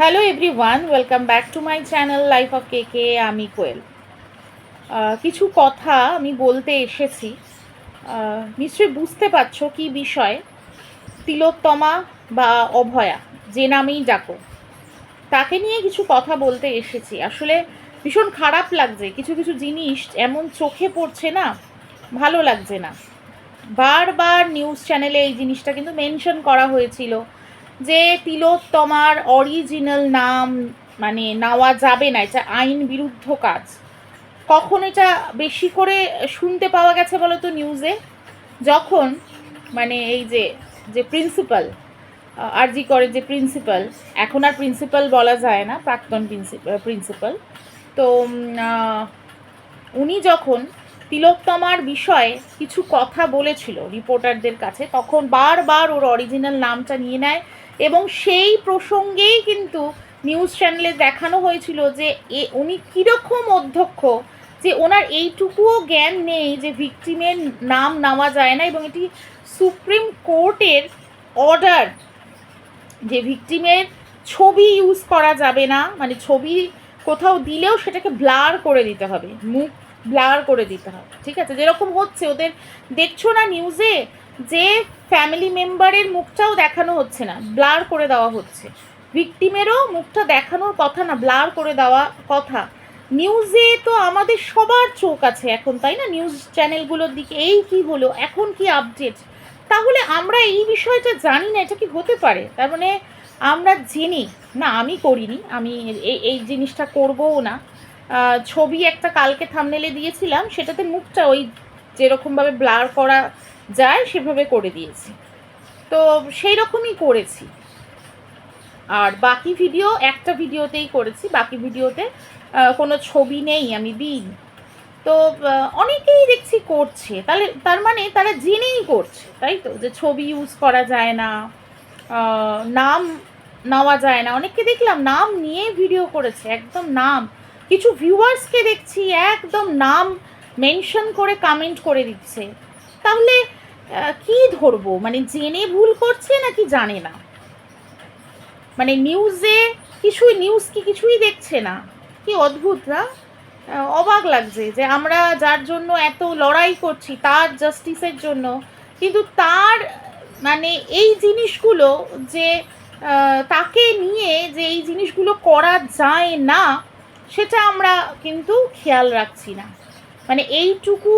Hello everyone, welcome back to my channel life of K K. আমি কোয়েল। কিছু কথা আমি বলতে এসেছি। নিশ্চয়ই বুঝতে পারছো কি বিষয়। তিলোত্তমা বা অভয়া, যে নামেই ডাকো, তাকে নিয়ে কিছু কথা বলতে এসেছি। আসলে ভীষণ খারাপ লাগছে, কিছু কিছু জিনিস এমন চোখে পড়ছে না, ভালো লাগছে না। বারবার নিউজ চ্যানেলে এই জিনিসটা কিন্তু মেনশন করা হয়েছিল যে তিলোত্তমার অরিজিনাল নাম মানে নেওয়া যাবে না, এটা আইন বিরুদ্ধ কাজ। কখন এটা বেশি করে শুনতে পাওয়া গেছে বলো তো নিউজে? যখন মানে এই যে যে প্রিন্সিপাল, আরজি করে যে প্রিন্সিপাল, এখন আর প্রিন্সিপাল বলা যায় না, প্রাক্তন প্রিন্সিপাল। তো উনি যখন তিলোত্তমার বিষয়ে কিছু কথা বলেছিল রিপোর্টারদের কাছে, তখন বারবার ওর অরিজিনাল নামটা নিয়ে নেয়। এবং সেই প্রসঙ্গেই কিন্তু নিউজ চ্যানেলে দেখানো হয়েছিল যে উনি কীরকম অধ্যক্ষ, যে ওনার এইটুকুও জ্ঞান নেই যে ভিকটিমের নাম নেওয়া যায় না। এবং এটি সুপ্রিম কোর্টের অর্ডার যে ভিকটিমের ছবি ইউজ করা যাবে না, মানে ছবি কোথাও দিলেও সেটাকে ব্লার করে দিতে হবে, মুখ ব্লার করে দিতে হবে। ঠিক আছে, যেরকম হচ্ছে ওদের, দেখছো না নিউজে যে ফ্যামিলি মেম্বারের মুখটাও দেখানো হচ্ছে না, ব্লার করে দেওয়া হচ্ছে। ভিকটিমেরও মুখটা দেখানোর কথা না, ব্লার করে দেওয়া কথা। নিউজে তো আমাদের সবার চোখ আছে এখন, তাই না? নিউজ চ্যানেলগুলোর দিকে এই কি হলো, এখন কি আপডেট। তাহলে আমরা এই বিষয়টা জানি না, এটা কি হতে পারে? তার মানে আমরা জেনে না, আমি করিনি, আমি এই জিনিসটা করবও না। ছবি একটা কালকে থাম্বনেলে দিয়েছিলাম, সেটাতে মুখটা ওই যেরকমভাবে ব্লার করা যায় সেভাবে করে দিয়েছি, তো সেই রকমই করেছি। আর বাকি ভিডিও একটা ভিডিওতেই করেছি, বাকি ভিডিওতে কোনো ছবি নেই, আমি দিইনি। তো অনেকেই দেখছি করছে, তাহলে তার মানে তারা জেনেই করছে, তাই তো? যে ছবি ইউজ করা যায় না, নাম নেওয়া যায় না। অনেককে দেখলাম নাম নিয়ে ভিডিও করেছে, একদম নাম। কিছু ভিউয়ার্সকে দেখছি একদম নাম মেনশন করে কমেন্ট করে দিচ্ছে। তাহলে কি ধরবো, মানে জেনে ভুল করছে নাকি জানে না? মানে নিউজে নিউজ কি কিছুই দেখছে না? কি অদ্ভুত না? অবাক লাগছে যে আমরা যার জন্য এত লড়াই করছি, তার জাস্টিসের জন্য, কিন্তু তার মানে এই জিনিসগুলো যে তাকে নিয়ে যে এই জিনিসগুলো করা যায় না, সেটা আমরা কিন্তু খেয়াল রাখছি না। মানে এইটুকু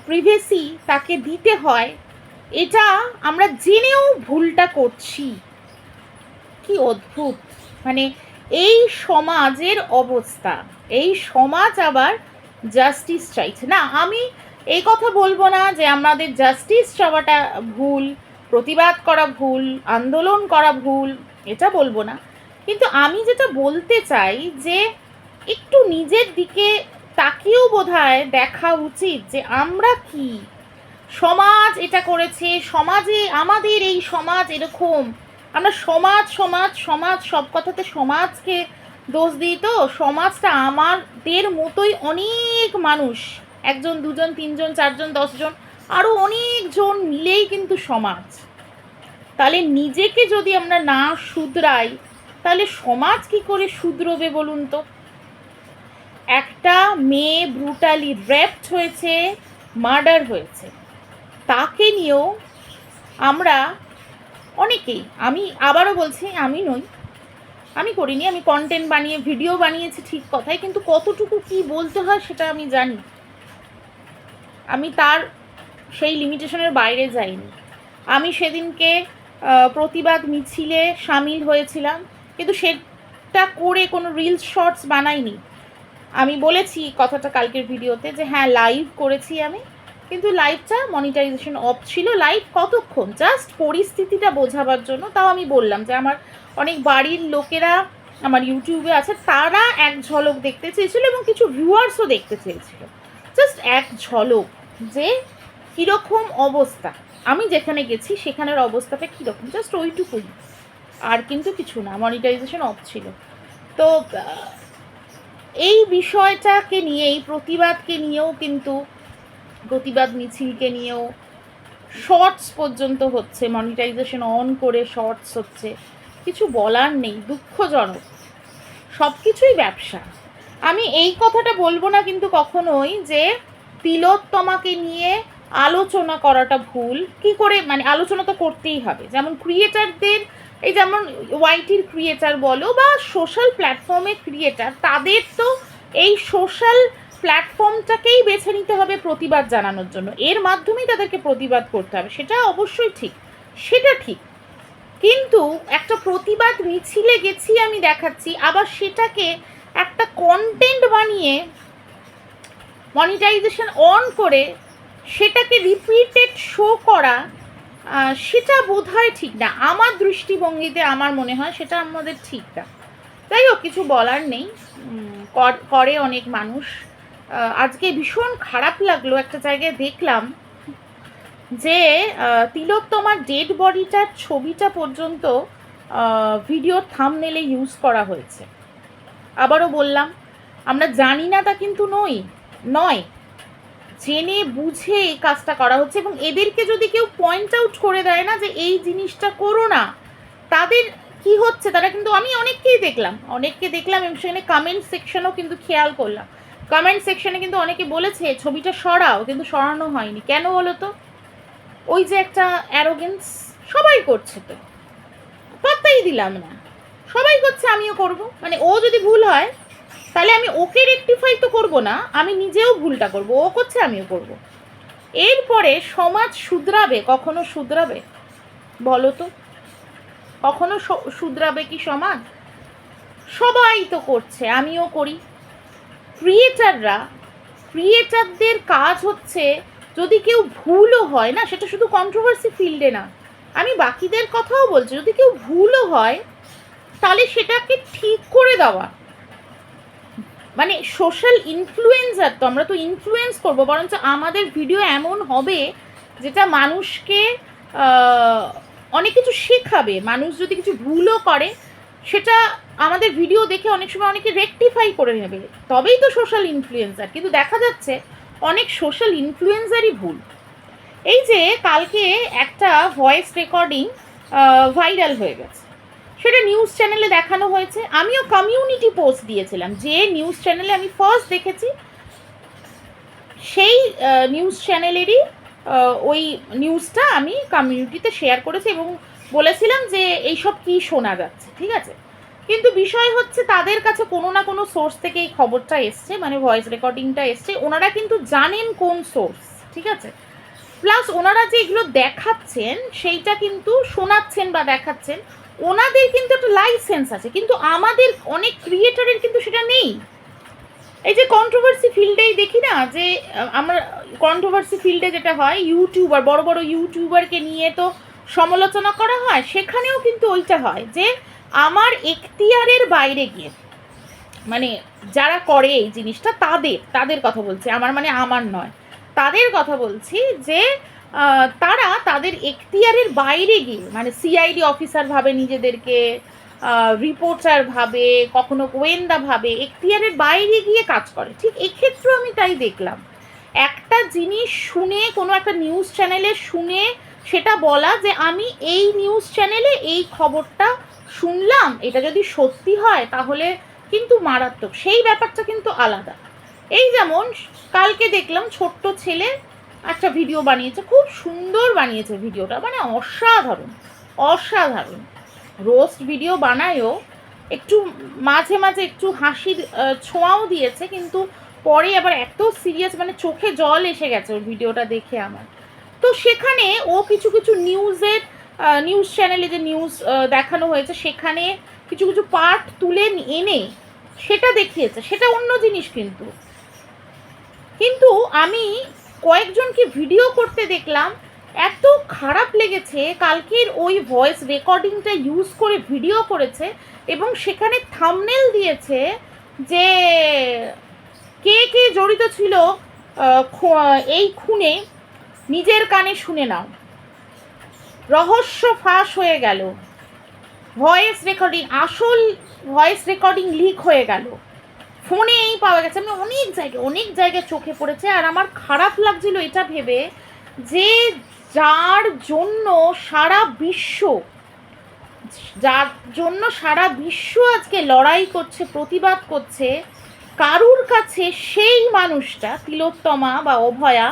প্রিভেসি তাকে দিতে হয়, এটা আমরা জেনেও ভুলটা করছি। কি অদ্ভুত! মানে এই সমাজের অবস্থা, এই সমাজ আবার জাস্টিস চাইছে না। আমি এই কথা বলবো না যে আমাদের জাস্টিস চাওয়াটা ভুল, প্রতিবাদ করা ভুল, আন্দোলন করা ভুল, এটা বলবো না। কিন্তু আমি যেটা বলতে চাই যে একটু নিজের দিকে তাকিয়েও বোধহয় দেখা উচিত যে আমরা কি, সমাজ এটা করেছে, সমাজে আমাদের এই সমাজ এরকম, আমরা সমাজ সমাজ সমাজ সব কথাতে সমাজকে দোষ দিই। তো সমাজটা আমাদের মতোই অনেক মানুষ, একজন দুজন তিনজন চারজন 10 জন, আরও অনেকজন মিলেই কিন্তু সমাজ। তাহলে নিজেকে যদি আমরা না শুধরাই, তাহলে সমাজ কি করে শুধরবে বলুন তো? একটা মেয়ে ব্রুটালি রেপড হয়েছে, মার্ডার হয়েছে, তাকে নিয়েও আমরা অনেকেই, আমি আবারও বলছি আমি নই, আমি করিনি, আমি কন্টেন্ট বানিয়ে ভিডিও বানিয়েছি ঠিক কথাই, কিন্তু কতটুকু কি বলতে হয় সেটা আমি জানি। আমি তার সেই লিমিটেশনের বাইরে যাইনি। আমি সেদিনকে প্রতিবাদ মিছিলে সামিল হয়েছিলাম, কিন্তু সেটা করে কোনো রিলস শর্টস বানাইনি। আমি বলেছি কথাটা কালকের ভিডিওতে যে হ্যাঁ লাইভ করেছি আমি, কিন্তু লাইভটা মনিটাইজেশন অফ ছিল। লাইভ কতক্ষণ, জাস্ট পরিস্থিতিটা বোঝাবার জন্য। তাও আমি বললাম যে আমার অনেক বাড়ির লোকেরা আমার ইউটিউবে আছে, তারা এক ঝলক দেখতে চেয়েছিল এবং কিছু ভিউয়ার্সও দেখতে চেয়েছিল, জাস্ট এক ঝলক যে কীরকম অবস্থা, আমি যেখানে গেছি সেখানের অবস্থাটা কীরকম, জাস্ট ওইটুকুই, আর কিন্তু কিছু না। মনিটাইজেশন অফ ছিল। তো এই বিষয়টাকে নিয়ে, এই প্রতিবাদকে নিয়েও কিন্তু, প্রতিবাদ মিছিলকে নিয়েও শর্টস পর্যন্ত হচ্ছে, মনিটাইজেশন অন করে শর্টস হচ্ছে, কিছু বলার নেই, দুঃখজনক, সব কিছুই ব্যবসা। আমি এই কথাটা বলবো না কিন্তু কখনোই যে তিলোত্তমাকে নিয়ে আলোচনা করাটা ভুল। কি করে, মানে আলোচনা তো করতেই হবে। যেমন ক্রিয়েটারদের, এই যেমন ওয়াইটির ক্রিয়েটার বলো বা সোশ্যাল প্ল্যাটফর্মের ক্রিয়েটার, তাদের তো এই সোশ্যাল প্ল্যাটফর্মটাকেই বেছে নিতে হবে প্রতিবাদ জানানোর জন্য, এর মাধ্যমেই তাদেরকে প্রতিবাদ করতে হবে, সেটা অবশ্যই ঠিক, সেটা ঠিক। কিন্তু একটা প্রতিবাদ মিছিলে গেছি আমি দেখাচ্ছি, আবার সেটাকে একটা কন্টেন্ট বানিয়ে মনিটাইজেশন অন করে সেটাকে রিপিটেড শো করা, সেটা বোধহয় ঠিক না। আমার দৃষ্টিভঙ্গিতে আমার মনে হয় সেটা আমাদের ঠিক না। যাই হোক, কিছু বলার নেই, করে অনেক মানুষ। আজকে ভীষণ খারাপ লাগলো, একটা জায়গায় দেখলাম যে তিলোত্তমার ডেড বডিটার ছবিটা পর্যন্ত ভিডিওর থাম্বনেলে ইউজ করা হয়েছে। আবারও বললাম, আমরা জানি না তা কিন্তু নয়, জেনে বুঝে এই কাজটা করা হচ্ছে। এবং এদেরকে যদি কেউ পয়েন্ট আউট করে দেয় না যে এই জিনিসটা করো না, তাদের কি হচ্ছে, তারা কিন্তু, আমি অনেককে দেখলাম এবং সেখানে কমেন্ট সেকশনও কিন্তু খেয়াল করলাম, কমেন্ট সেকশনে কিন্তু অনেকে বলেছে ছবিটা সরাও, কিন্তু সরানো হয়নি। কেন বলো তো? ওই যে একটা অ্যারোগেন্স সবাই করছে, তো পাত্তাই দিলাম না, সবাই করছে আমিও করব। মানে ও যদি ভুল হয় তাহলে আমি ওকে রেকটিফাই তো করবো না, আমি নিজেও ভুলটা করব, ও করছে আমিও করব। এরপরে সমাজ শুধরাবে? কখনো শুধরাবে বলো তো? কখনো শুধরাবে কি সমাজ? সবাই তো করছে, আমিও করি। ক্রিয়েটারদের কাজ হচ্ছে, যদি কেউ ভুলও হয় না, সেটা শুধু কন্ট্রোভার্সি ফিল্ডে না, আমি বাকিদের কথাও বলছি, যদি কেউ ভুলও হয় তাহলে সেটাকে ঠিক করে দেওয়া। মানে সোশ্যাল ইনফ্লুয়েন্সার তো, আমরা তো ইনফ্লুয়েন্স করবো, বরঞ্চ আমাদের ভিডিও এমন হবে যেটা মানুষকে অনেক কিছু শেখাবে। মানুষ যদি কিছু ভুলও করে, সেটা আমাদের ভিডিও দেখে অনেক সময় অনেকে রেকটিফাই করে নেবে, তবেই তো সোশ্যাল ইনফ্লুয়েন্সার। কিন্তু দেখা যাচ্ছে অনেক সোশ্যাল ইনফ্লুয়েন্সারই ভুল। এই যে কালকে একটা ভয়েস রেকর্ডিং ভাইরাল হয়ে গেছে, সেটা নিউজ চ্যানেলে দেখানো হয়েছে। আমিও কমিউনিটি পোস্ট দিয়েছিলাম, যে নিউজ চ্যানেলে আমি ফার্স্ট দেখেছি সেই নিউজ চ্যানেলেরই ওই নিউজটা আমি কমিউনিটিতে শেয়ার করেছি এবং বলেছিলাম যে এইসব কি শোনা যাচ্ছে, ঠিক আছে। কিন্তু বিষয় হচ্ছে, তাদের কাছে কোনো না কোনো সোর্স থেকে এই খবরটা এসছে, মানে ভয়েস রেকর্ডিংটা এসছে, ওনারা কিন্তু জানেন কোন সোর্স, ঠিক আছে। প্লাস ওনারা যে এগুলো দেখাচ্ছেন, সেইটা কিন্তু শোনাচ্ছেন বা দেখাচ্ছেন, ওনাদের কিন্তু একটা লাইসেন্স আছে, কিন্তু আমাদের অনেক ক্রিয়েটারের কিন্তু সেটা নেই। এই যে কন্ট্রোভার্সি ফিল্ডেই দেখি না, যে আমরা কন্ট্রোভার্সি ফিল্ডে যেটা হয়, ইউটিউবার, বড় বড় ইউটিউবারকে নিয়ে তো সমালোচনা করা হয়, সেখানেও কিন্তু ওইটা হয় যে আমার এখতিয়ারের বাইরে গিয়ে, মানে যারা করে এই জিনিসটা, তাদের কথা বলছি, আমার নয়, তাদের কথা বলছি, যে তারা তাদের এখতিয়ারের বাইরে গিয়ে, মানে সিআইডি অফিসার ভাবে নিজেদেরকে, রিপোর্টার ভাবে, কখনো গোয়েন্দা ভাবে, এখতিয়ারের বাইরে গিয়ে কাজ করে। ঠিক এক্ষেত্রেও আমি তাই দেখলাম, একটা জিনিস শুনে, কোনো একটা নিউজ চ্যানেলে শুনে সেটা বলা যে আমি এই নিউজ চ্যানেলে এই খবরটা শুনলাম, এটা যদি সত্যি হয় তাহলে কিন্তু মারাত্মক, সেই ব্যাপারটা কিন্তু আলাদা। এই যেমন কালকে দেখলাম ছোট্ট ছেলে একটা ভিডিও বানিয়েছে, খুব সুন্দর বানিয়েছে ভিডিওটা, মানে অসাধারণ। রোস্ট ভিডিও বানায়ও, একটু মাঝে মাঝে একটু হাসির ছোঁয়াও দিয়েছে, কিন্তু পরে আবার এত সিরিয়াস, মানে চোখে জল এসে গেছে ওর ভিডিওটা দেখে আমার। তো সেখানে ও কিছু নিউজ চ্যানেলে যে নিউজ দেখানো হয়েছে, সেখানে কিছু পার্ট তুলে এনে সেটা দেখিয়েছে, সেটা অন্য জিনিস। কিন্তু আমি কয়েকজনকে ভিডিও করতে দেখলাম, এত খারাপ লেগেছে। কালকের ওই ভয়েস রেকর্ডিংটা ইউজ করে ভিডিও করেছে এবং সেখানে থাম্বনেল দিয়েছে যে কে কে জড়িত ছিল এই খুনে, নিজের কানে শুনে নাও, রহস্য ফাঁস হয়ে গেল, আসল ভয়েস রেকর্ডিং লিক হয়ে গেল, ফোনেই পাওয়া গেছে। আমি অনেক জায়গায় চোখে পড়েছে। আর আমার খারাপ লাগছিল এটা ভেবে যে যার জন্য সারা বিশ্ব যার জন্য সারা বিশ্ব আজকে লড়াই করছে, প্রতিবাদ করছে, কারুর কাছে সেই মানুষটা তিলোত্তমা বা অভয়া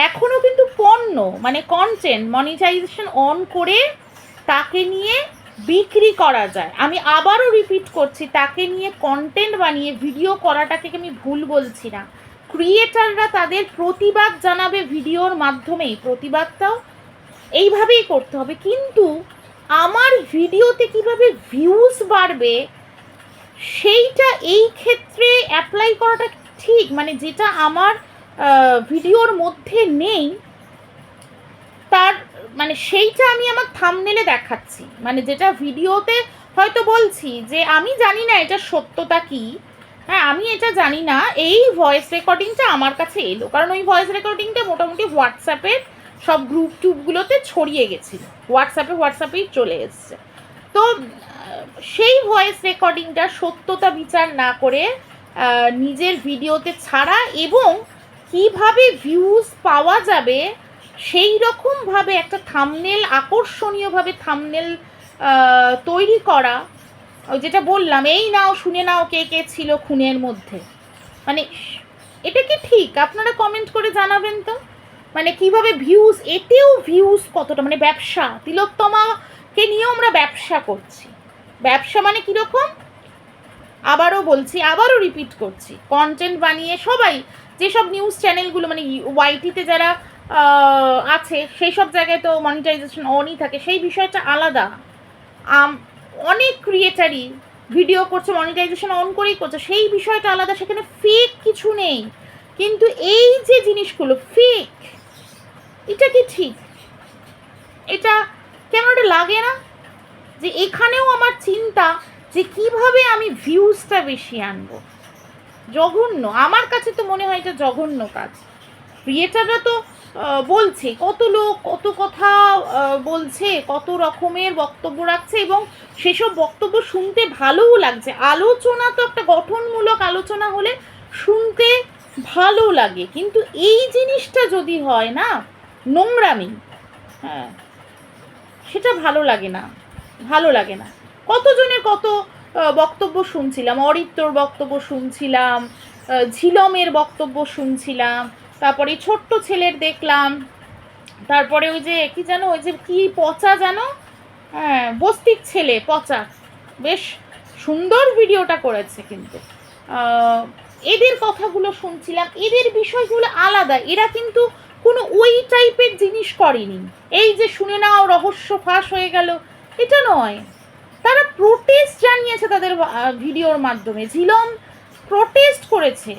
এখনও কিন্তু পণ্য, মানে কন্টেন্ট মনিটাইজেশন অন করে তাকে নিয়ে বিক্রি করা যায়। আমি আবারও রিপিট করছি, তাকে নিয়ে কন্টেন্ট বানিয়ে ভিডিও করাটাকে আমি ভুল বলছি না। ক্রিয়েটাররা তাদের প্রতিবাদ জানাবে ভিডিওর মাধ্যমেই, প্রতিবাদটাও এইভাবেই করতে হবে। কিন্তু আমার ভিডিওতে কিভাবে ভিউজ বাড়বে সেইটা এই ক্ষেত্রে অ্যাপ্লাই করাটা ঠিক, মানে যেটা আমার ভিডিওর মধ্যে নেই তার মানে সেইটা আমি আমার থাম্বনেলে দেখাচ্ছি, মানে যেটা ভিডিওতে হয়তো বলছি যে আমি জানি না এটা সত্যতা কি, হ্যাঁ আমি এটা জানি না, এই ভয়েস রেকর্ডিংটা আমার কাছে এলো, কারণ ওই ভয়েস রেকর্ডিংটা মোটামুটি হোয়াটসঅ্যাপের সব গ্রুপ টুপগুলোতে ছড়িয়ে গেছিলো, হোয়াটসঅ্যাপেই চলে এসছে। তো সেই ভয়েস রেকর্ডিংটা সত্যতা বিচার না করে নিজের ভিডিওতে ছাড়া এবং কিভাবে ভিউজ পাওয়া যাবে সেই রকমভাবে একটা থাম্বনেল, আকর্ষণীয়ভাবে থাম্বনেল তৈরি করা, ওই যেটা বললাম, এই নাও শুনে নাও কে কে ছিল খুনের মধ্যে, মানে এটা কি ঠিক? আপনারা কমেন্ট করে জানাবেন তো, মানে কিভাবে ভিউজ, এতেও ভিউজ কতটা, মানে ব্যবসা, তিলোত্তমাকে নিয়েও আমরা ব্যবসা করছি। ব্যবসা মানে কীরকম? আবারও বলছি, আবারও রিপিট করছি, কন্টেন্ট বানিয়ে সবাই যেসব নিউজ চ্যানেলগুলো মানে ওয়াইটিতে যারা আছে সেই সব জায়গায় তো মনিটাইজেশন অনই থাকে, সেই বিষয়টা আলাদা। অনেক ক্রিয়েটারই ভিডিও করছে মনিটাইজেশন অন করেই করছে, সেই বিষয়টা আলাদা, সেখানে ফেক কিছু নেই। কিন্তু এই যে জিনিসগুলো ফেক, এটা কি ঠিক? এটা কেমন একটা লাগে না যে এখানেও আমার চিন্তা যে কিভাবে আমি ভিউজটা বেশি আনবো। জঘন্য, আমার কাছে তো মনে হয় এটা জঘন্য কাজ। ক্রিয়েটাররা তো বলছে, কত লোক কত কথা বলছে, কত রকমের বক্তব্য রাখছে এবং সেসব বক্তব্য শুনতে ভালোও লাগছে। আলোচনা তো একটা গঠনমূলক আলোচনা হলে শুনতে ভালো লাগে, কিন্তু এই জিনিসটা যদি হয় না নোংরামি, হ্যাঁ সেটা ভালো লাগে না, ভালো লাগে না। কতজনের কত বক্তব্য শুনছিলাম, অরিত্রর বক্তব্য শুনছিলাম, ঝিলমের বক্তব্য শুনছিলাম, তারপরে ছোট্ট ছেলের দেখলাম, তারপরে ওই যে কি জানো, ওই যে কি পচা জানো, হ্যাঁ বস্তির ছেলে পচা, বেশ সুন্দর ভিডিওটা করেছে, কিন্তু এদের কথাগুলো শুনছিলাম, এদের বিষয়গুলো আলাদা, এরা কিন্তু কোনো ওই টাইপের জিনিস করেনি, এই যে শুনে নাও রহস্য ফাঁস হয়ে গেল, এটা নয়। তারা প্রোটেস্ট জানিয়েছে তাদের ভিডিওর মাধ্যমে, ঝিলম প্রোটেস্ট করেছে,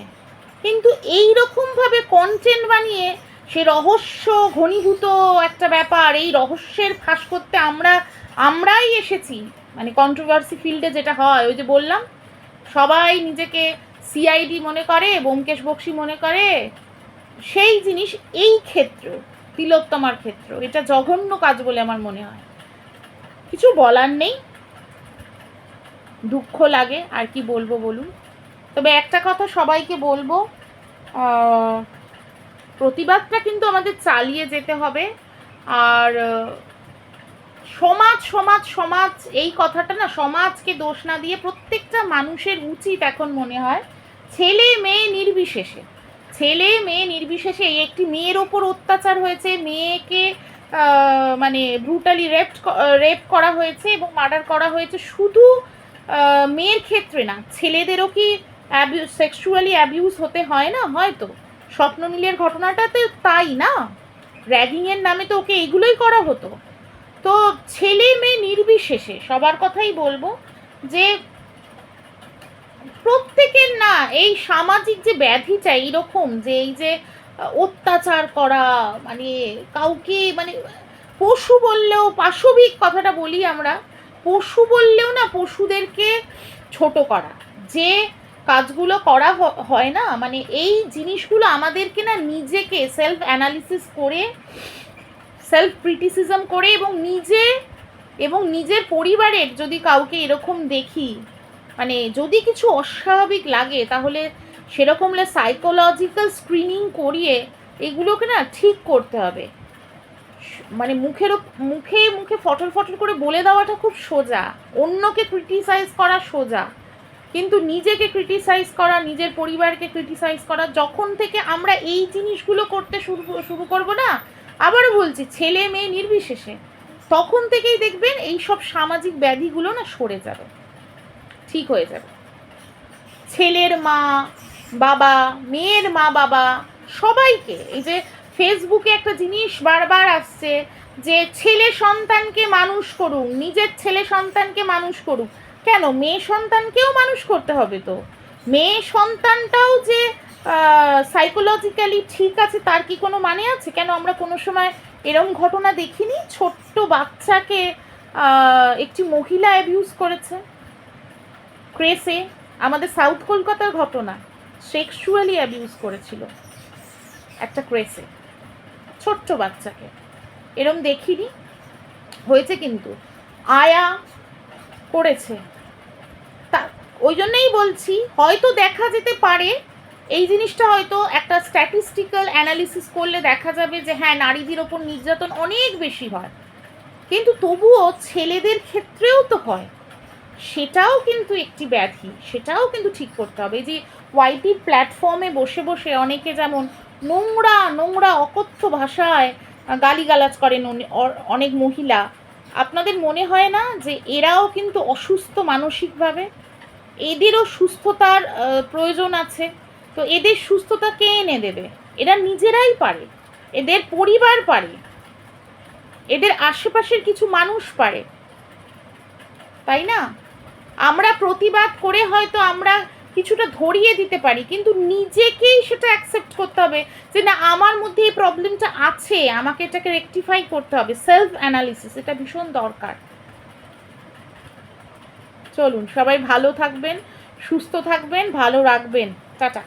কিন্তু এই রকমভাবে কন্টেন্ট বানিয়ে সে রহস্য ঘনীভূত একটা ব্যাপার, এই রহস্যের ফাঁস করতে আমরাই এসেছি, মানে কন্ট্রোভার্সি ফিল্ডে যেটা হয়, ওই যে বললাম সবাই নিজেকে সিআইডি মনে করে, ব্যোমকেশ বক্সী মনে করে, সেই জিনিস এই ক্ষেত্র, তিলোত্তমার ক্ষেত্র এটা জঘন্য কাজ বলে আমার মনে হয়। কিছু বলার নেই, দুঃখ লাগে, আর কি বলবো বলুন। তবে একটা কথা সবাইকে বলবো, প্রতিবাদটা কিন্তু আমাদের চালিয়ে যেতে হবে। আর সমাজ সমাজ সমাজ এই কথাটা না, সমাজকে দোষ না দিয়ে প্রত্যেকটা মানুষের উচিত এখন মনে হয় ছেলে মেয়ে নির্বিশেষে, একটি মেয়ের ওপর অত্যাচার হয়েছে, মেয়েকে মানে ব্রুটালি রেপ করা হয়েছে এবং মার্ডার করা হয়েছে, শুধু মেয়ের ক্ষেত্রে না, ছেলেদেরও কি সেক্সুয়ালি অ্যাবিউজ হতে হয় না? হয়তো স্বপ্ননীলের ঘটনাটাতে তাই না, র্যাগিংয়ের নামে তো ওকে এগুলোই করা হতো। তো ছেলে মেয়ে নির্বিশেষে সবার কথাই বলবো যে প্রত্যেকের না এই সামাজিক যে ব্যাধিটা এইরকম, যে এই যে অত্যাচার করা, মানে কাউকে, মানে পশু বললেও, পাশবিক কথাটা বলি আমরা, পশু বললেও না পশুদেরকে ছোট করা, যে কাজগুলো করা হয় না, মানে এই জিনিসগুলো আমাদেরকে না নিজেকে সেলফ অ্যানালিসিস করে, সেলফ ক্রিটিসিজম করে এবং নিজের পরিবারের যদি কাউকে এরকম দেখি, মানে যদি কিছু অস্বাভাবিক লাগে, তাহলে সেরকম সাইকোলজিক্যাল স্ক্রিনিং করিয়ে এগুলোকে না ঠিক করতে হবে। মানে মুখে মুখে ফটর ফটর করে বলে দেওয়াটা খুব সোজা, অন্যকে ক্রিটিসাইজ করা সোজা, কিন্তু নিজেকে ক্রিটিসাইজ করা, নিজের পরিবারকে ক্রিটিসাইজ করা, যখন থেকে আমরা এই জিনিসগুলো করতে শুরু করবো না, আবারও বলছি ছেলে মেয়ে নির্বিশেষে, তখন থেকেই দেখবেন এই সব সামাজিক ব্যাধিগুলো না সরে যাবে, ঠিক হয়ে যাবে। ছেলের মা বাবা, মেয়ের মা বাবা, সবাইকে, এই যে ফেসবুকে একটা জিনিস বারবার আসছে যে ছেলে সন্তানকে মানুষ করুন, নিজের ছেলে সন্তানকে মানুষ করুক, কেন মেয়ে সন্তানকেও মানুষ করতে হবে? তো মেয়ে সন্তানটাও যে সাইকোলজিক্যালি ঠিক আছে তার কি কোনো মানে আছে? কেন আমরা কোনো সময় এরম ঘটনা দেখিনি? ছোট্ট বাচ্চাকে একটি মহিলা অ্যাবিউজ করেছে ক্রেসে, আমাদের সাউথ কলকাতার ঘটনা, সেক্সুয়ালি অ্যাবিউজ করেছিল একটা ক্রেসে ছোট্ট বাচ্চাকে, এরম দেখিনি? হয়েছে কিন্তু, আয়া করেছে। তা ওই জন্যই বলছি হয়তো দেখা যেতে পারে এই জিনিসটা, হয়তো একটা স্ট্যাটিস্টিক্যাল অ্যানালিসিস করলে দেখা যাবে যে হ্যাঁ নারীদের ওপর নির্যাতন অনেক বেশি হয়, কিন্তু তবুও ছেলেদের ক্ষেত্রেও তো হয়, সেটাও কিন্তু একটি ব্যাধি, সেটাও কিন্তু ঠিক করতে হবে। এই যে ওয়াইটি প্ল্যাটফর্মে বসে বসে অনেকে যেমন নোংরা নোংরা অকথ্য ভাষায় গালিগালাজ করেন অনেক মহিলা, আপনাদের মনে হয় না যে এরাও কিন্তু অসুস্থ মানসিকভাবে? এদেরও সুস্থতার প্রয়োজন আছে। তো এদের সুস্থতা কে এনে দেবে? এরা নিজেরাই পারে, এদের পরিবার পারে, এদের আশেপাশের কিছু মানুষ পারে, তাই না? আমরা প্রতিবাদ করে হয়তো আমরা কিছুটা ধরিয়ে দিতে পারি, কিন্তু নিজেকেই সেটা অ্যাকসেপ্ট করতে হবে যে না আমার মধ্যে এই প্রবলেমটা আছে, আমাকে এটাকে রেকটিফাই করতে হবে। সেলফ অ্যানালিসিস এটা ভীষণ দরকার। চলুন সবাই ভালো থাকবেন, সুস্থ থাকবেন, ভালো রাখবেন, টাটা।